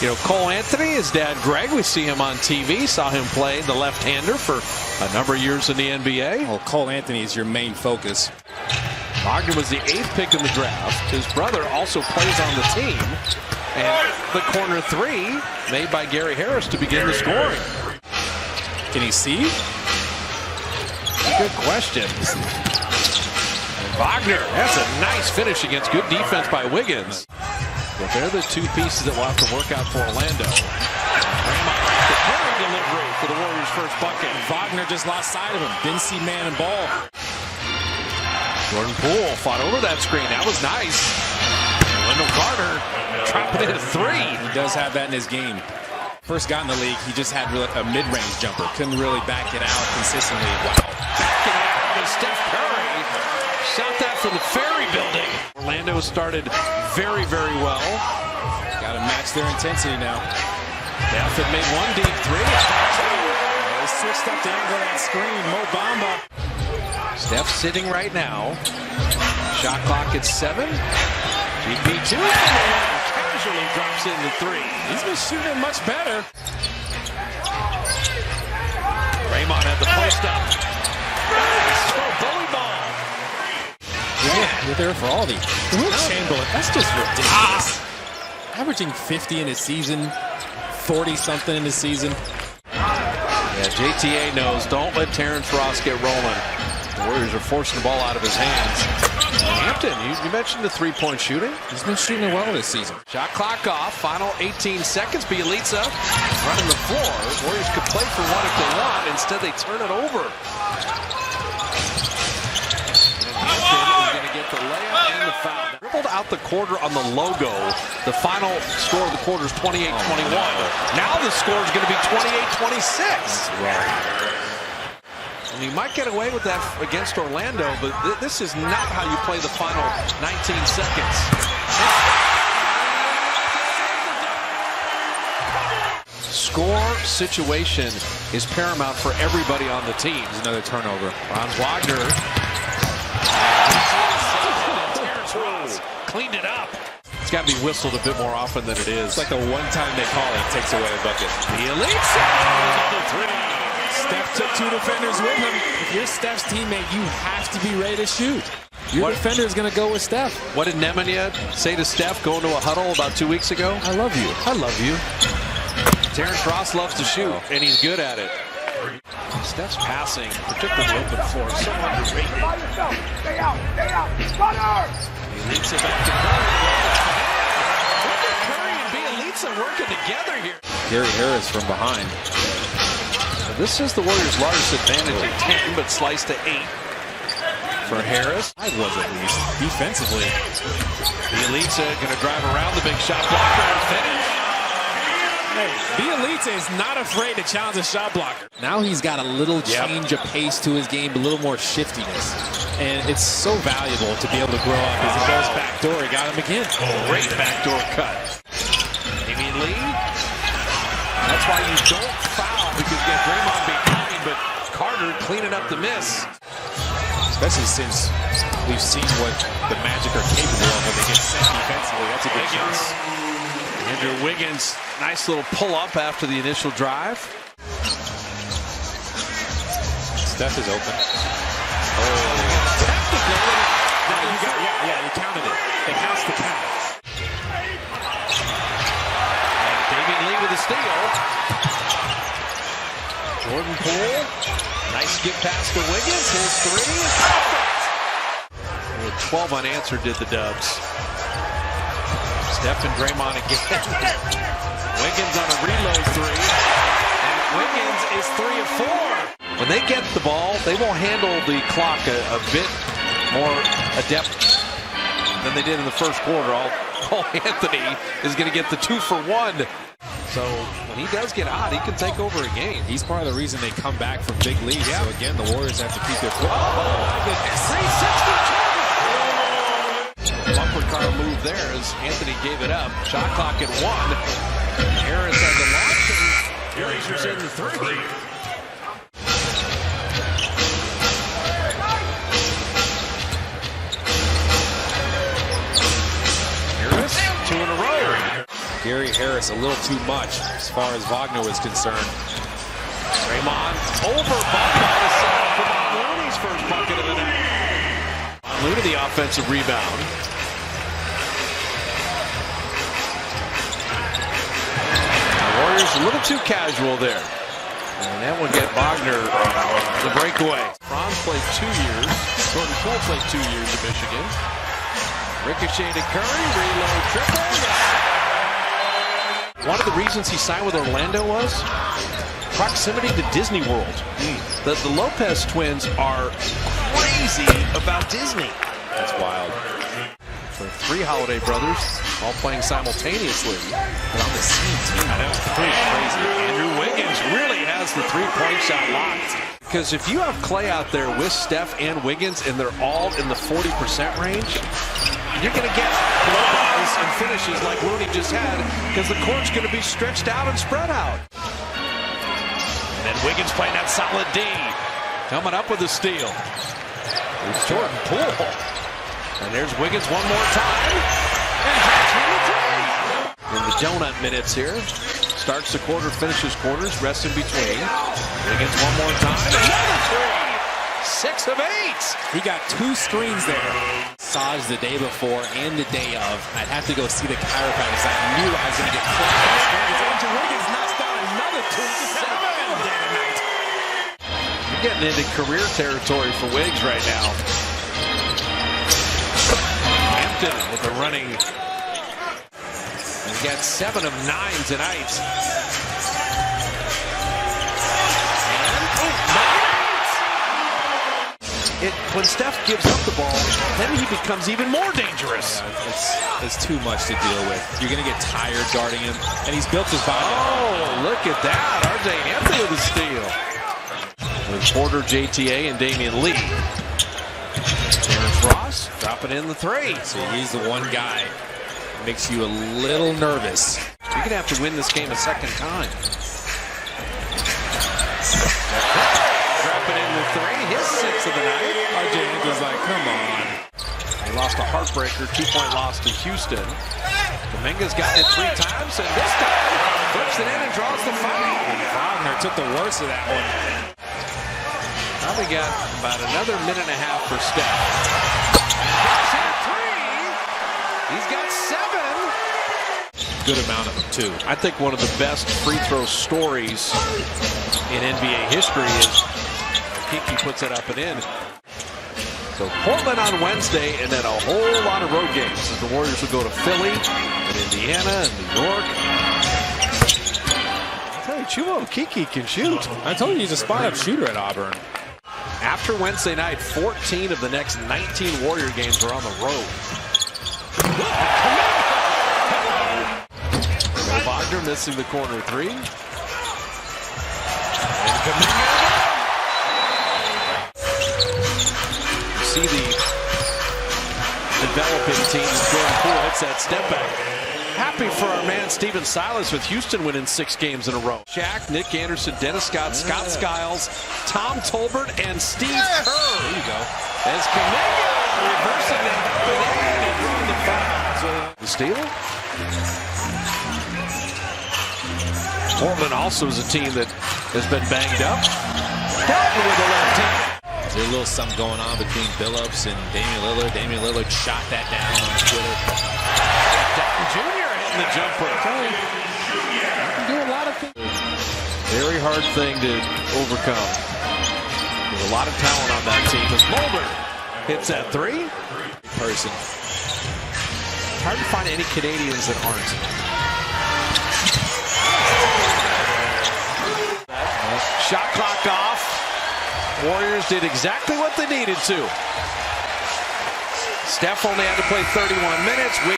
You know, Cole Anthony, his dad Greg, we see him on TV, saw him play the left-hander for a number of years in the NBA. Well, Cole Anthony is your main focus. Wagner was the 8th pick in the draft. His brother also plays on the team. And the corner three made by Gary Harris to begin the scoring. Can he see? Good question. Wagner, that's a nice finish against good defense by Wiggins. But they're the two pieces that will have to work out for Orlando. Draymond, the carry delivery for the Warriors' first bucket. Wagner just lost sight of him. Didn't see man and ball. Jordan Poole fought over that screen. That was nice. Wendell Carter dropping in a three. He does have that in his game. First got in the league, he just had a mid-range jumper. Couldn't really back it out consistently. Wow. Backing it out is Steph Curry. Shot that from the Ferry Building. Orlando started very, very well. Got to match their intensity now. Steph had made one deep three. They switched up the angle of that screen. Mo Bamba. Steph sitting right now. Shot clock at 7. GP2 casually drops in the three. He's been shooting much better. Draymond had the post up. Bully ball. Yeah, you're there for all these. Will Chamberlain, that's just ridiculous. Averaging 50 in a season, 40-something in a season. Yeah, JTA knows, don't let Terrence Ross get rolling. The Warriors are forcing the ball out of his hands. Hampton, you mentioned the three-point shooting. He's been shooting it well this season. Shot clock off, final 18 seconds. Bielitsa running the floor. Warriors could play for one if they want. Instead, they turn it over. And Hampton is going to get the layup and the foul. Dribbled out the quarter on the logo. The final score of the quarter is 28-21. Now the score is going to be 28-26. That's right. And you might get away with that against Orlando, but this is not how you play the final 19 seconds. Score situation is paramount for everybody on the team. There's another turnover. Franz Wagner. Terrence Ross cleaned it up. It's got to be whistled a bit more often than it is. It's like the one time they call it, takes away a bucket. Bielitsa, another three. Steph took 2 defenders with him. If you're Steph's teammate, you have to be ready to shoot. Your defender is going to go with Steph. What did Nemanja say to Steph going to a huddle about 2 weeks ago? I love you. I love you. Terrence Ross loves to shoot, and he's good at it. Steph's passing, particularly open floor, so underrated. Stay out, Runner! He leads it back to Curry. Curry and Bielitsa working together here. Gary Harris from behind. This is the Warriors' largest advantage at 10, but sliced to 8 for Harris. I was at least defensively. Bielitsa going to drive around the big shot blocker and finish. Hey, Bielitsa is not afraid to challenge a shot blocker. Now he's got a little change of pace to his game, a little more shiftiness. And it's so valuable to be able to grow up as he goes backdoor. He got him again. Great backdoor cut. Damian Lee. That's why you don't foul, because you get Draymond behind, but Carter cleaning up the miss. Especially since we've seen what the Magic are capable of when they get set defensively. That's a good shot. Andrew Wiggins, nice little pull-up after the initial drive. Steph is open. Technically. You counted it. It has to count. Damian Lee with a steal. Jordan Poole. Nice skip pass to Wiggins. His three is perfect. 12 unanswered did the Dubs. Steph and Draymond again. Wiggins on a reload three. And Wiggins is 3 of 4. When they get the ball, they will handle the clock a bit more adept than they did in the first quarter. Cole Anthony is going to get the 2 for 1. So when he does get hot, he can take over a game. He's part of the reason they come back from big leads. So again, the Warriors have to keep their foot. Oh, 362. Bumper car move there as Anthony gave it up. Shot clock at 1. Harris has the launch, and Harris in the 3. Harris, 2 in a row. Gary Harris a little too much as far as Wagner was concerned. Draymond over Bogner to set up for Von Looney's first bucket of the night. Von Looney the offensive rebound. The Warriors a little too casual there. And that will get Wagner the breakaway. Franz played 2 years. Jordan Poole played 2 years at Michigan. Ricochet to Curry, reload triple. One of the reasons he signed with Orlando was proximity to Disney World. The Lopez twins are crazy about Disney. That's wild. For 3 Holiday brothers, all playing simultaneously. But on the same team. I know, pretty crazy. Andrew Wiggins really has the 3-point shot locked. Because if you have Clay out there with Steph and Wiggins and they're all in the 40% range, you're going to get blow-bys and finishes like Looney just had because the court's going to be stretched out and spread out. And then Wiggins playing that solid D. Coming up with a steal. It's Jordan Poole. And there's Wiggins one more time. And drops from the 3. In the donut minutes here. Starts the quarter, finishes quarters, rests in between. Wiggins one more time. Another 3. 6 of 8. He got 2 screens there. Massage the day before and the day of. I'd have to go see the chiropractor. I knew I was going to get flagged. Andrew Wiggins knocks down another 2. 7. You're getting into career territory for Wiggs right now. Hampton with the running. He's got 7 of 9 tonight. When Steph gives up the ball, then he becomes even more dangerous. Yeah, it's too much to deal with. You're going to get tired guarding him, and he's built his body. Oh, look at that. R.J. Hampton with a steal. With Porter, JTA, and Damian Lee. Terrence Ross dropping in the 3. So he's the one guy that makes you a little nervous. You're going to have to win this game a second time. Dropping in the 3, his 6th of the night. RJ Hampton's like, come on. He lost a heartbreaker, 2-point loss to Houston. Dominguez got it 3 times, and this time flips it in and draws the foul. Wagner took the worst of that one. Probably got about another minute and a half for Steph. He's hit 3. He's got 7. Good amount of them, too. I think one of the best free throw stories in NBA history is Kiki puts it up and in. So Portland on Wednesday, and then a whole lot of road games as the Warriors will go to Philly and Indiana and New York. I tell you, Chuma Okeke can shoot. I told you he's a spot-up shooter at Auburn. After Wednesday night, 14 of the next 19 Warrior games are on the road. Wagner missing the corner 3. And Kuminga. You see the developing team as Jordan Poole hits that step back. Happy for our man Stephen Silas with Houston winning 6 games in a row. Shaq, Nick Anderson, Dennis Scott, Scott Skiles, Tom Tolbert, and Steve Kerr. There you go. As Kuminga reversing that up and drawing the foul. The steal? Portland also is a team that has been banged up. Dalton with the left hand. There's a little something going on between Billups and Damian Lillard. Damian Lillard shot that down on Twitter. Dalton Jr. hitting the jumper. You can do a lot of things. Very hard thing to overcome. There's a lot of talent on that team. As Mulder hits that 3. Person. It's hard to find any Canadians that aren't. Shot clock off. Warriors did exactly what they needed to. Steph only had to play 31 minutes.